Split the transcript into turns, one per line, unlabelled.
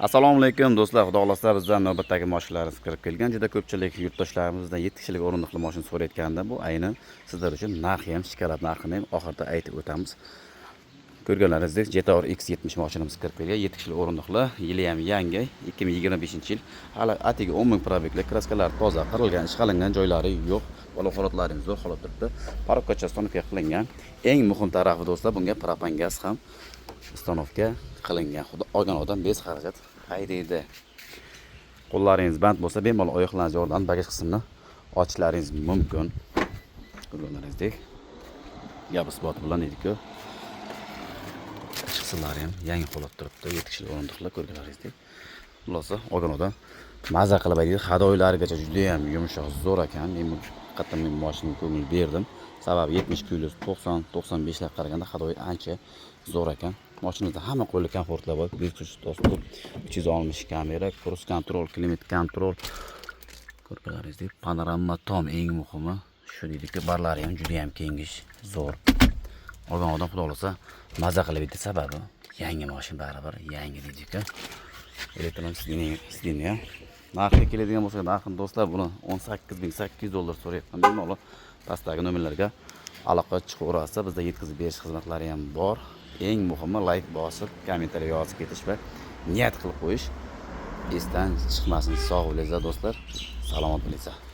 Assalomu alaykum do'stlar, xudo xolasa bizdan navbatdagi mashinalarimiz kirib kelgan. Juda ko'pchilik yurtdoshlarimizdan 7 kishilik o'rindiqli mashina so'rayotganda bu aynan sizlar uchun narxi ham, shikolat narxini ham oxirida aytib o'tamiz. Ko'rganlaringizdek, Jetour X70 mashinamiz kirib kelgan. 7 kishilik o'rindiqli, yili ham yangi, 2025-yil. Hali atigi 10 ming probegli, kraskalari toza, qirilgan, ish qilingan joylari yo'q. Holatlarimiz zo'r holat turibdi. Parobkacha stanovka qilingan. Eng muhim tarafi do'stlar, bunga propan gaz ham stanovka qilingan. Xudo olgan odam bez xarajat haydaydi. Qo'llaringiz band bo'lsa, bemalol oyoqlaringiz yordamida bagaj qismini ochishlaringiz mumkin. Ko'rganlaringizdek, gap isboti bilan edi-ku. Qismlari ham yangi holat turibdi. 7 kishilik o'rindiqlar ko'rganlaringizdek. Xulosa, olgan odam maza qilib aytdi. Hadoylarigacha juda ham yumshoq, zo'r ekan. Men qattiq mashinaga ko'ngil berdim. Sababi 70 kg, 90-95 lar qaraganda hadoy ancha zo'r ekan. Mashinada hamma qo'lli komfortlar bor. Bluetooth dostup, 360 kamera, cruise control, climate control. Ko'rganlaringizdek, panorama tom eng muhimi. Shu deydi-ku, barlari ham juda ham kengish, zo'r. Olgan odam xudo xolasa maza qilib aytdi, sababi yangi mashina baribir, yangi deydi-ku. Elektron sidiniya. Narxga keladigan bo'lsa, narxini do'stlar buni 18.800 dollar so'rayapman. Bemalol pastdagi nomerlarga aloqa chiqaverasiz. Bizda yetkazib berish xizmatlari ham bor. Eng muhimi like bosib, kommentariy yozib ketish va niyat qilib qo'yish esdan chiqmasin. Sog' bo'linglar do'stlar. Salomat bo'linglar.